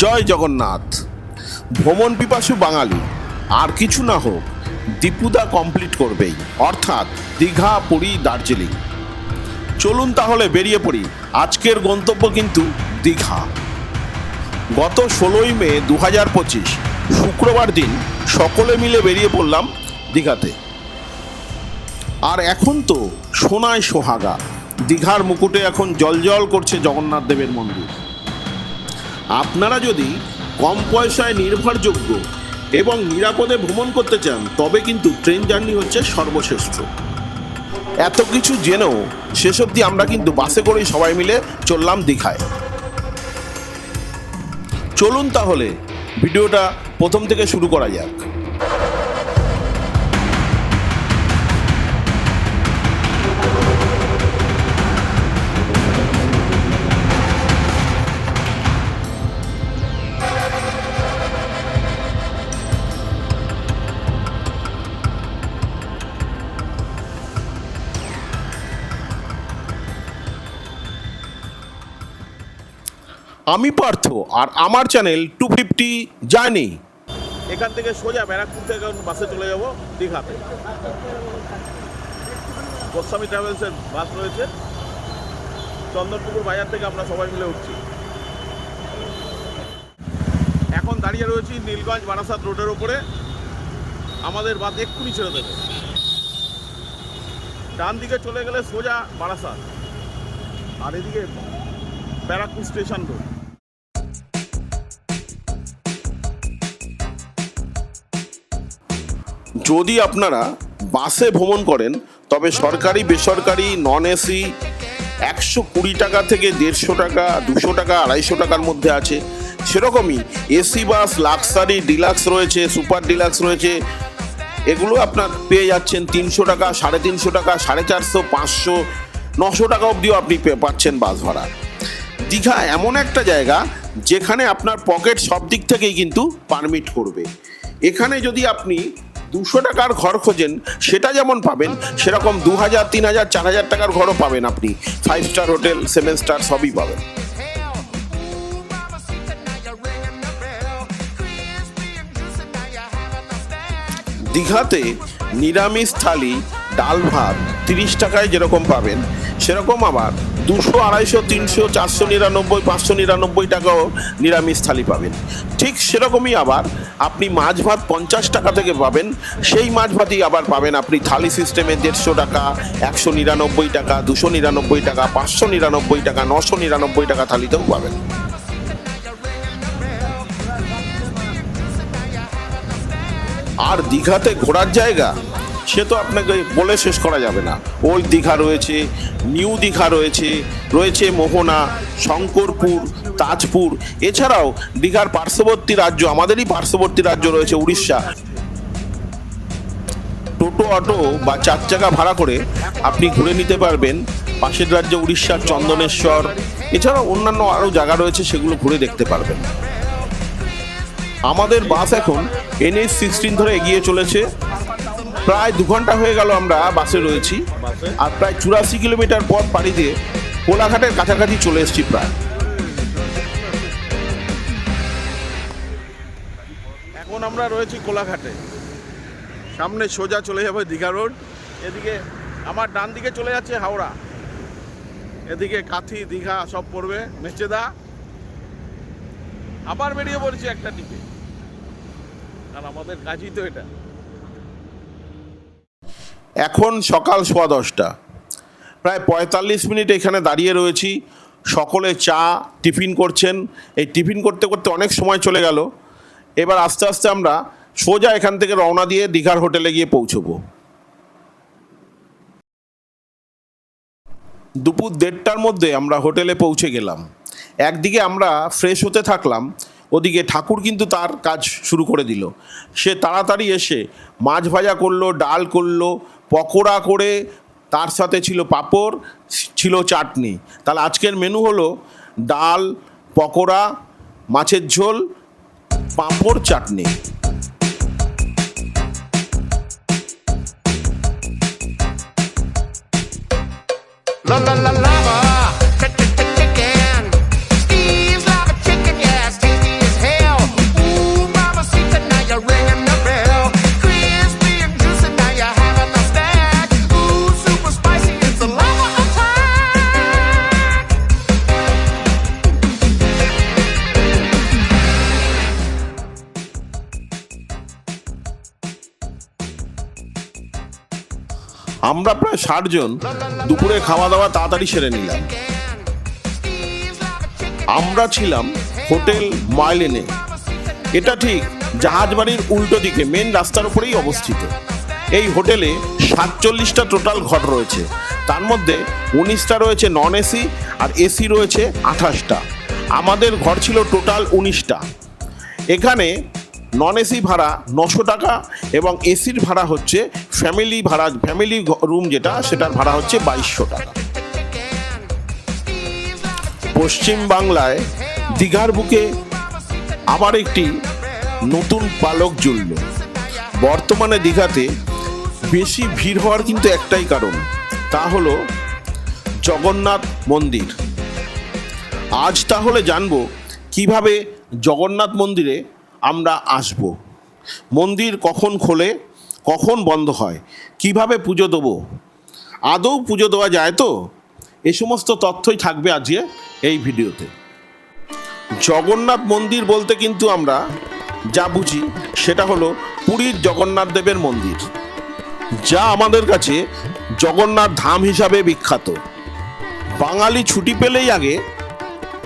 জয় জগন্নাথ। ভ্রমণ পিপাসু বাঙালি আর কিছু না হোক দীপুদা কমপ্লিট করবেই, অর্থাৎ দীঘা, পুরী, দার্জিলিং। চলুন তাহলে বেরিয়ে পড়ি। আজকের গন্তব্য কিন্তু দীঘা। গত 16ই মে 2025 শুক্রবার দিন সকলে মিলে বেরিয়ে পড়লাম দীঘাতে। আর এখন তো সোনায় সোহাগা, দীঘার মুকুটে এখন জলজল করছে জগন্নাথ দেবের মন্দির। আপনারা যদি কম পয়সায় নির্ভরযোগ্য এবং নিরাপদে ভ্রমণ করতে চান তবে কিন্তু ট্রেন জার্নি হচ্ছে সর্বশ্রেষ্ঠ। এত কিছু জেনেও শেষ অবধি আমরা কিন্তু বাসে করেই সবাই মিলে চললাম দীঘায়। চলুন তাহলে ভিডিওটা প্রথম থেকে শুরু করা যাক। আমি পার্থ আর আমার চ্যানেল 250 জার্নি। এখান থেকে সোজা ব্যারাকপুর থেকে বাসে চলে যাব দীঘাতে। গোস্বামী ট্রাভেলসের বাস রয়েছে। চন্দনপুকুর বাজার থেকে আমরা সবাই মিলে উঠছি। এখন দাঁড়িয়ে রয়েছি নীলগঞ্জ বারাসাত রোডের ওপরে। আমাদের বাস এক্ষুনি ছেড়ে দেবে। ডান দিকে চলে গেলে সোজা বারাসাত, আর এদিকে ব্যারাকপুর স্টেশন রোড। যদি আপনারা বাসে ভ্রমণ করেন তবে সরকারি, বেসরকারি, নন এসি 120 টাকা থেকে 150 টাকা, 200 টাকা, 250 টাকার মধ্যে আছে। সেরকমই এসি বাস, লাক্সারি, ডিলাক্স রয়েছে, সুপার ডিলাক্স রয়েছে। এগুলো আপনার পেয়ে যাচ্ছেন 300 টাকা, 350 টাকা, 450, 500, 900 টাকা অবধিও আপনি পাচ্ছেন বাস ভাড়া। দীঘা এমন একটা জায়গা যেখানে আপনার পকেট সব দিক থেকেই কিন্তু পারমিট করবে। এখানে যদি আপনি 200 টাকার ঘর খোঁজেন সেটা যেমন পাবেন, সেরকম 2000, 3000, 4000 টাকার ঘরও পাবেন। আপনি 5 স্টার হোটেল, 7 স্টার সবই পাবেন। দীঘাতে নিরামিষ থালি, ডাল ভাত 30 টাকায় যেরকম পাবেন, সেরকম আবার 200, 250, 300, 499, 599 টাকাও নিরামিষ থালি পাবেন। ঠিক সেরকমই আবার আপনি মাছ ভাত 50 টাকা থেকে পাবেন। সেই মাছ ভাতই আবার পাবেন আপনি থালি সিস্টেমে 150 টাকা, 199 টাকা, 299 টাকা, 599 টাকা, 999 টাকা থালিতেও পাবেন। আর দীঘাতে ঘোরার জায়গা সে তো আপনাকে বলে শেষ করা যাবে না। ওল্ড দীঘা রয়েছে, নিউ দীঘা রয়েছে, রয়েছে মোহনা, শঙ্করপুর, তাজপুর। এছাড়াও দীঘার পার্শ্ববর্তী রাজ্য, আমাদেরই পার্শ্ববর্তী রাজ্য রয়েছে উড়িষ্যা। টোটো, অটো বা 4 চাকা ভাড়া করে আপনি ঘুরে নিতে পারবেন পাশের রাজ্য উড়িষ্যার চন্দনেশ্বর। এছাড়াও অন্যান্য আরও জায়গা রয়েছে, সেগুলো ঘুরে দেখতে পারবেন। আমাদের বাস এখন NH-16 ধরে এগিয়ে চলেছে। প্রায় 2 ঘন্টা হয়ে গেল আমরা বাসে রয়েছি। আর প্রায় 84 কিলোমিটার পথ পাড়ি দিয়ে কোলাঘাটের কাছাকাছি চলে এসেছি প্রায়। এখন আমরা রয়েছি কোলাঘাটে। সামনে সোজা চলে যাবে দীঘা রোড। এদিকে আমার ডান দিকে চলে যাচ্ছে হাওড়া, এদিকে কাথি, দীঘা সব পড়বে, মেচেদা। আবার বেরিয়ে পড়ছি একটা টিপে, আর আমাদের কাজই তো এটা। এখন সকাল 10:15, প্রায় 45 মিনিট এখানে দাঁড়িয়ে রয়েছি। সকলে চা টিফিন করছেন। এই টিফিন করতে করতে অনেক সময় চলে গেল। এবার আস্তে আস্তে আমরা সোজা এখান থেকে রওনা দিয়ে দীঘার হোটেলে গিয়ে পৌঁছবো। দুপুর 1:30টার মধ্যে আমরা হোটেলে পৌঁছে গেলাম। একদিকে আমরা ফ্রেশ হতে থাকলাম, ওদিকে ঠাকুর কিন্তু তার কাজ শুরু করে দিল। সে তাড়াতাড়ি এসে মাছ ভাজা করলো, ডাল করলো, পকোড়া করে, তার সাথে ছিল পাঁপড়, ছিল চাটনি। তাহলে আজকের মেনু হলো ডাল, পকোড়া, মাছের ঝোল, পাঁপড়, চাটনি। La la la lava, chicken. Steve's lava chicken, yeah, it's tasty as আমরা প্রায় 60 জন দুপুরে খাওয়া দাওয়া তাড়াতাড়ি সেরে নিলাম। আমরা ছিলাম হোটেল মাইলেনে। এটা ঠিক জাহাজবাড়ির উল্টো দিকে মেন রাস্তার উপরেই অবস্থিত। এই হোটেলে 47টা টোটাল ঘর রয়েছে, তার মধ্যে 19টা রয়েছে নন এসি আর এসি রয়েছে 28টা। আমাদের ঘর ছিল টোটাল 19টা। এখানে নন এসি ভাড়া 900 টাকা এবং এসির ভাড়া হচ্ছে ফ্যামিলি রুম যেটা, সেটার ভাড়া হচ্ছে 2200 টাকা। পশ্চিম বাংলায় দীঘার বুকে আবার একটি নতুন পালক জ্বলল। বর্তমানে দীঘাতে বেশি ভিড় হওয়ার কিন্তু একটাই কারণ, তা হলো জগন্নাথ মন্দির। আজ তাহলে জানবো কিভাবে জগন্নাথ মন্দিরে আমরা আসব, মন্দির কখন খোলে, কখন বন্ধ হয়, কিভাবে পুজো দেবো, আদৌ পুজো দেওয়া যায় তো, এ সমস্ত তথ্যই থাকবে আজকে এই ভিডিওতে। জগন্নাথ মন্দির বলতে কিন্তু আমরা যা বুঝি সেটা হলো পুরীর জগন্নাথ দেবের মন্দির, যা আমাদের কাছে জগন্নাথ ধাম হিসাবে বিখ্যাত। বাঙালি ছুটি পেলেই আগে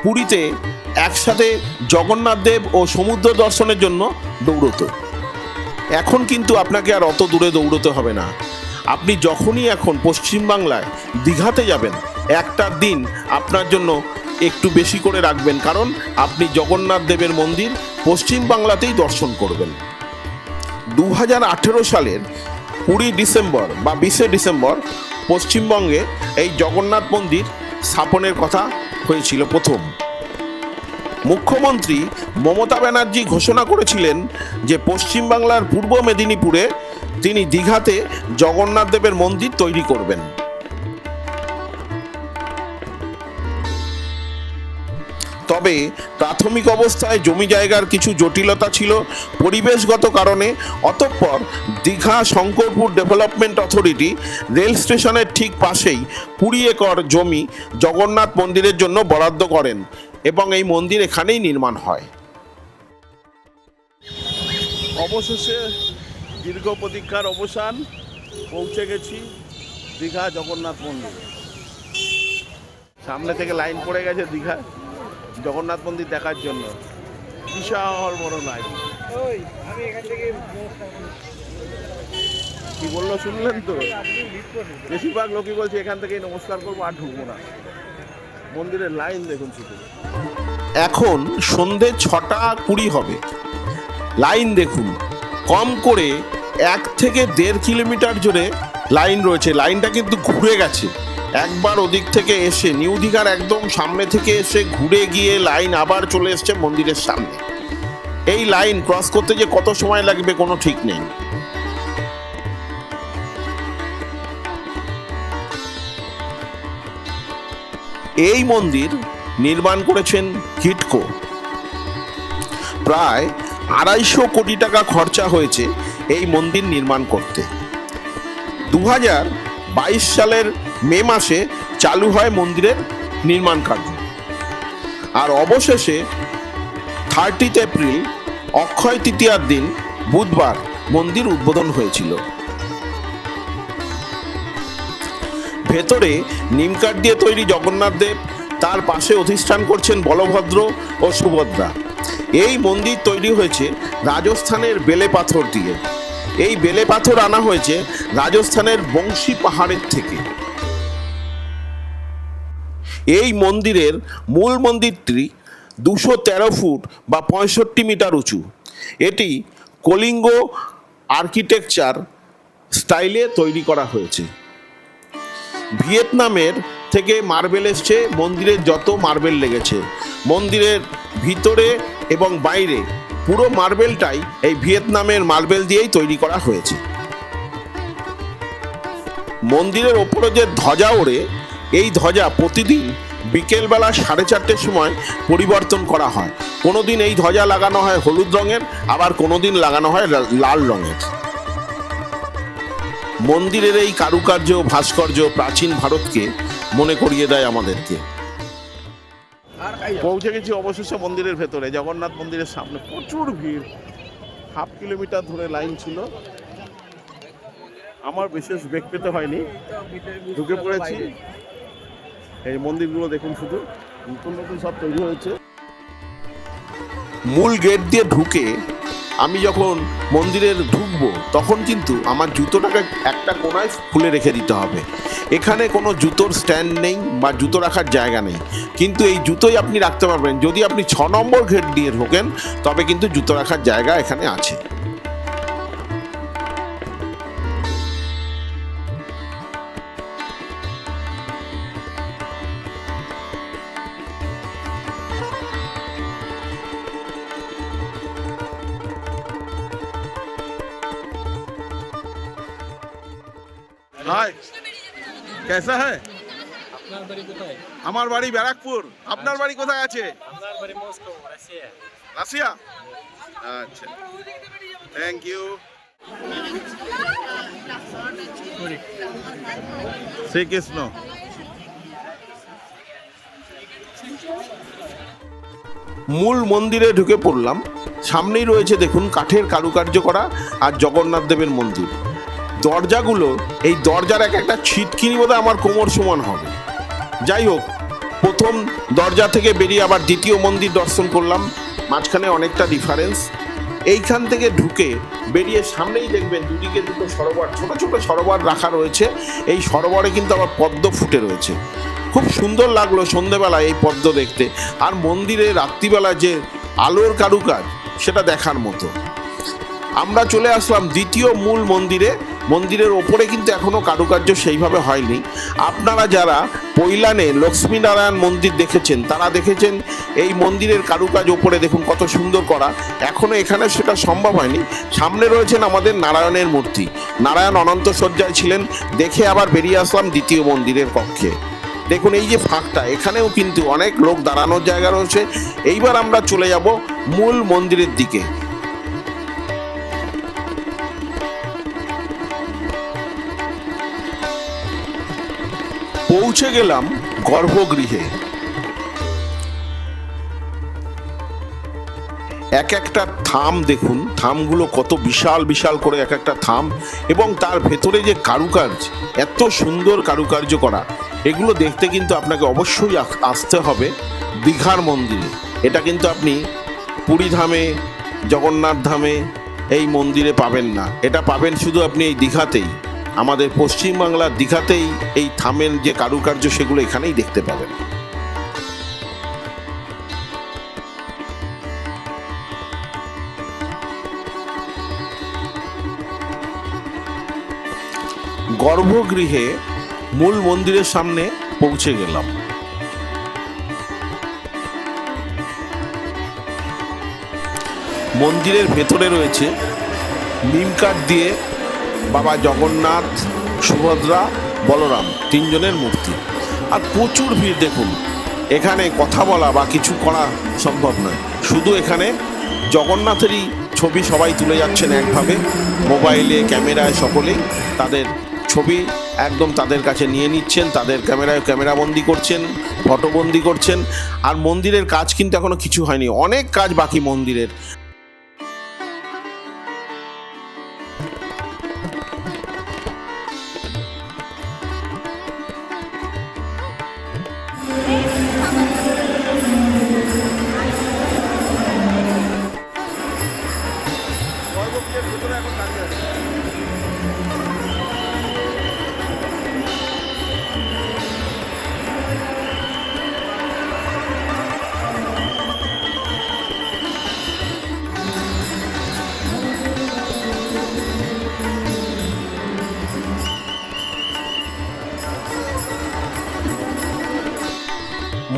পুরীতে একসাথে জগন্নাথ দেব ও সমুদ্র দর্শনের জন্য দৌড়তো। এখন কিন্তু আপনাকে আর অত দূরে দৌড়তে হবে না। আপনি যখনই এখন পশ্চিমবাংলায় দীঘাতে যাবেন, একটা দিন আপনার জন্য একটু বেশি করে রাখবেন, কারণ আপনি জগন্নাথ দেবের মন্দির পশ্চিমবাংলাতেই দর্শন করবেন। 2018 সালের 20 ডিসেম্বর বা 20 ডিসেম্বর পশ্চিমবঙ্গে এই জগন্নাথ মন্দির স্থাপনের কথা হয়েছিল প্রথম। মুখ্যমন্ত্রী মমতা ব্যানার্জি ঘোষণা করেছিলেন যে পশ্চিমবাংলার পূর্ব মেদিনীপুরে তিনি দীঘাতে জগন্নাথ দেবের মন্দির তৈরি করবেন। তবে প্রাথমিক অবস্থায় জমি জায়গার কিছু জটিলতা ছিল পরিবেশগত কারণে। অতঃপর Digha Shankarpur development authority rail স্টেশনের ঠিক পাশেই 20 একর জমি জগন্নাথ মন্দিরের জন্য বরাদ্দ করেন এবং এই মন্দির এখানেই নির্মাণ হয়। অবশেষে দীর্ঘ প্রতীক্ষার অবসান, পৌঁছে গেছি দীঘা জগন্নাথ মন্দির। সামনে থেকে লাইন পড়ে গেছে দীঘা জগন্নাথ মন্দির দেখার জন্য, বিশাল বড় লাইন। কি বললো শুনলেন তো? বেশিরভাগ লোকই বলছে এখান থেকেই নমস্কার করবো, আর ঢুকবো না। মন্দিরের লাইন দেখুন শুধু। এখন সন্ধে 6:20 হবে। লাইন দেখুন, কম করে 1 থেকে 1.5 কিলোমিটার জুড়ে লাইন রয়েছে। লাইনটা কিন্তু ঘুরে গেছে, একবার ওদিক থেকে এসে নিউ দীঘার একদম সামনে থেকে এসে ঘুরে গিয়ে লাইন আবার চলে এসছে মন্দিরের সামনে। এই লাইন ক্রস করতে যে কত সময় লাগবে কোনো ঠিক নেই। এই মন্দির নির্মাণ করেছেন হিডকো। প্রায় 250 কোটি টাকা খরচা হয়েছে এই মন্দির নির্মাণ করতে। 2022 সালের মে মাসে চালু হয় মন্দিরের নির্মাণ কার্য, আর অবশেষে 30 এপ্রিল অক্ষয় তৃতীয়ার দিন বুধবার মন্দির উদ্বোধন হয়েছিল। ভেতরে নিমকাঠ দিয়ে তৈরি জগন্নাথ দেব, তার পাশে অধিষ্ঠান করছেন বলভদ্র ও সুভদ্রা। এই মন্দির তৈরি হয়েছে রাজস্থানের বেলে পাথর দিয়ে। এই বেলে পাথর আনা হয়েছে রাজস্থানের বংশী পাহাড়ের থেকে। এই মন্দিরের মূল মন্দিরটি 213 ফুট বা 65 মিটার উঁচু। এটি কলিঙ্গ আর্কিটেকচার স্টাইলে তৈরি করা হয়েছে। ভিয়েতনামের থেকে মার্বেল এসছে, মন্দিরের যত মার্বেল লেগেছে মন্দিরের ভিতরে এবং বাইরে পুরো মার্বেলটাই এই ভিয়েতনামের মার্বেল দিয়েই তৈরি করা হয়েছে। মন্দিরের ওপরে যে ধ্বজা ওড়ে, এই ধ্বজা প্রতিদিন বিকেলবেলা 4:30 সময় পরিবর্তন করা হয়। কোনোদিন এই ধ্বজা লাগানো হয় হলুদ রঙের, আবার কোনোদিন লাগানো হয় লাল রঙের। মন্দিরের এই কারুকার্য ভাস্কর্য প্রাচীন ভারতকে মনে করিয়ে দেয় আমাদেরকে। পৌঁছে গেছি অবশেষে মন্দিরের ভেতরে। জগন্নাথ মন্দিরের সামনে প্রচুর ভিড়, 1/2 কিলোমিটার ধরে লাইন ছিল। আমার বিশেষ বেগ পেতে হয়নি, ঢুকে পড়েছি। এই মন্দিরগুলো দেখুন, শুধু নতুন নতুন সব তৈরি হয়েছে। মূল গেট দিয়ে ঢুকে আমি যখন মন্দিরে ঢুকবো তখন কিন্তু আমার জুতোটাকে একটা কোনায় খুলে রেখে দিতে হবে। এখানে কোনো জুতোর স্ট্যান্ড নেই বা জুতো রাখার জায়গা নেই, কিন্তু এই জুতোই আপনি রাখতে পারবেন। যদি আপনি 6 নম্বর গেট দিয়ে ঢোকেন তবে কিন্তু জুতো রাখার জায়গা এখানে আছে। হাই, কেসা হ্যায়? আমার বাড়ি ব্যারাকপুর। আপনার বাড়ি কোথায় আছে? রাশিয়া। আচ্ছা, থ্যাংক ইউ। শ্রীকৃষ্ণ। মূল মন্দিরে ঢুকে পড়লাম। সামনেই রয়েছে দেখুন কাঠের কারুকার্য করা আর জগন্নাথ দেবের মন্দির। দরজাগুলো, এই দরজার এক একটা ছিটকিনি বোধহয় আমার কোমর সমান হবে। যাই হোক, প্রথম দরজা থেকে বেরিয়ে আবার দ্বিতীয় মন্দির দর্শন করলাম। মাঝখানে অনেকটা ডিফারেন্স। এইখান থেকে ঢুকে বেরিয়ে সামনেই দেখবেন দুদিকে দুটো সরোবর, ছোট ছোট সরোবর রাখা রয়েছে। এই সরোবরে কিন্তু আবার পদ্ম ফুটে রয়েছে। খুব সুন্দর লাগলো সন্ধেবেলায় এই পদ্ম দেখতে। আর মন্দিরে রাত্রিবেলা যে আলোর কারুকাজ, সেটা দেখার মতো। আমরা চলে আসলাম দ্বিতীয় মূল মন্দিরে। মন্দিরের ওপরে কিন্তু এখনো কারুকার্য সেইভাবে হয়নি। আপনারা যারা পৈলানে লক্ষ্মীনারায়ণ মন্দির দেখেছেন তারা দেখেছেন এই মন্দিরের কারুকাজ ওপরে দেখুন কত সুন্দর করা। এখনো এখানে সেটা সম্ভব হয়নি। সামনে রয়েছেন আমাদের নারায়ণের মূর্তি। নারায়ণ অনন্ত শয্যায় ছিলেন। দেখে আবার বেরিয়ে আসলাম দ্বিতীয় মন্দিরের কক্ষে। দেখুন এই যে ফাঁকটা, এখানেও কিন্তু অনেক লোক দাঁড়ানোর জায়গা রয়েছে। এইবার আমরা চলে যাব মূল মন্দিরের দিকে। পৌঁছে গেলাম গর্ভগৃহে। এক একটা থাম দেখুন, থামগুলো কত বিশাল বিশাল করে এক একটা থাম, এবং তার ভেতরে যে কারুকার্য, এত সুন্দর কারুকার্য করা। এগুলো দেখতে কিন্তু আপনাকে অবশ্যই আসতে হবে দীঘার মন্দিরে। এটা কিন্তু আপনি পুরী ধামে, জগন্নাথ ধামে এই মন্দিরে পাবেন না। এটা পাবেন শুধু আপনি এই দীঘাতেই। আমাদের পশ্চিমবাংলার দীঘাতেই এই থামের যে কারুকার্য সেগুলো এখানেই দেখতে পাবেন। গর্ভগৃহে মূল মন্দিরের সামনে পৌঁছে গেলাম। মন্দিরের ভেতরে রয়েছে নিম কাঠ দিয়ে বাবা জগন্নাথ, সুভদ্রা, বলরাম তিনজনের মূর্তি। আর প্রচুর ভিড় দেখুন। এখানে কথা বলা বা কিছু করা সম্ভব নয়। শুধু এখানে জগন্নাথেরই ছবি সবাই তুলে যাচ্ছেন একভাবে, মোবাইলে, ক্যামেরায়। সকলেই তাদের ছবি একদম তাদের কাছে নিয়ে নিচ্ছেন, তাদের ক্যামেরাবন্দি করছেন, ফটোবন্দি করছেন। আর মন্দিরের কাজ কিন্তু এখনো কিছু হয়নি, অনেক কাজ বাকি মন্দিরের।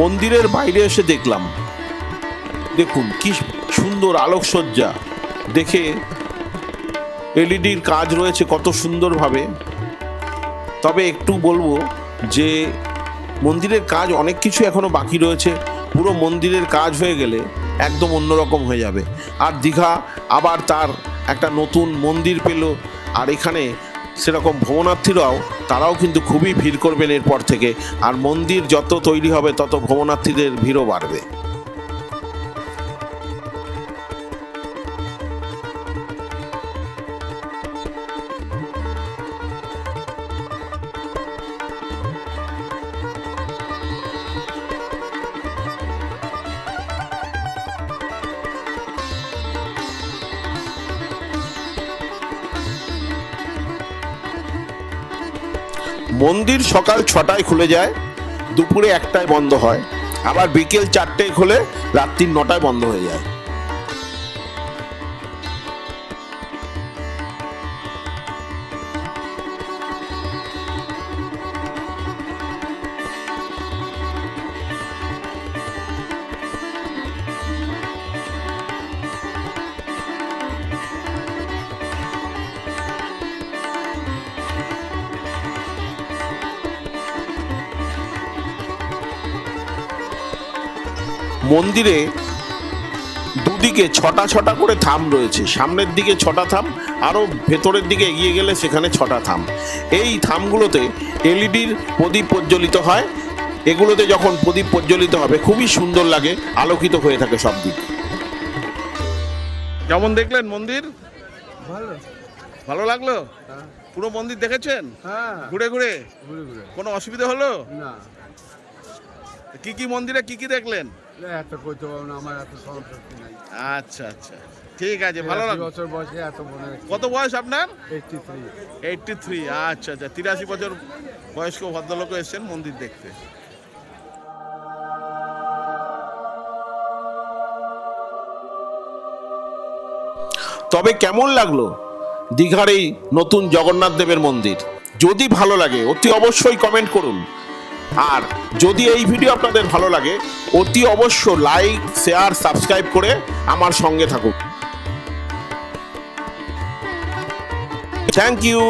মন্দিরের বাইরে এসে দেখলাম, দেখুন কি সুন্দর আলোকসজ্জা। দেখে এলইডির কাজ রয়েছে কত সুন্দরভাবে। তবে একটু বলবো যে মন্দিরের কাজ অনেক কিছু এখনো বাকি রয়েছে। পুরো মন্দিরের কাজ হয়ে গেলে একদম অন্যরকম হয়ে যাবে। আর দীঘা আবার তার একটা নতুন মন্দির পেল। আর এখানে সেরকম ভ্রমণার্থীরাও, তারাও কিন্তু খুবই ভিড় করবেন এরপর থেকে। আর মন্দির যত তৈরি হবে তত ভ্রমণার্থীদের ভিড়ও বাড়বে। মন্দির সকাল 6টায় খুলে যায়, দুপুরে 1টায় বন্ধ হয়, আবার বিকেল 4টায় খুলে রাত্রি 9টায় বন্ধ হয়ে যায়। মন্দিরে দুদিকে 6টা 6টা করে থাম রয়েছে, সামনের দিকে 6টা থাম, আরও ভেতরের দিকে এগিয়ে গেলে সেখানে 6টা থাম। এই থামগুলোতে এলইডির প্রদীপ প্রজ্বলিত হয়। এগুলোতে যখন প্রদীপ প্রজ্বলিত হবে খুবই সুন্দর লাগে, আলোকিত হয়ে থাকে সব দিক। কেমন দেখলেন মন্দির? ভালো। ভালো লাগলো? হ্যাঁ। পুরো মন্দির দেখেছেন হ্যাঁ। ঘুরে ঘুরে? ঘুরে ঘুরে। কোনো অসুবিধা হলো? না, কি কি মন্দিরে কি কি দেখলেন? এত কইতে পারবো না, আমার এত স্মরণশক্তি নাই। আচ্ছা আচ্ছা, ঠিক আছে, ভালো 83 লাগলো। বছর বয়সে এত মনে রাখছি। কত বয়স আপনার? 83। 83। আচ্ছা আচ্ছা, 83 বছর বয়স্ক ভদ্রলোক এসেছেন মন্দির দেখতে। তবে কেমন লাগলো দীঘার এই নতুন জগন্নাথ দেবের মন্দির? যদি ভালো লাগে অতি অবশ্যই কমেন্ট করুন, আর যদি এই ভিডিও আপনাদের ভালো লাগে অতি অবশ্য লাইক, শেয়ার, সাবস্ক্রাইব করে আমার সঙ্গে থাকুন। Thank you.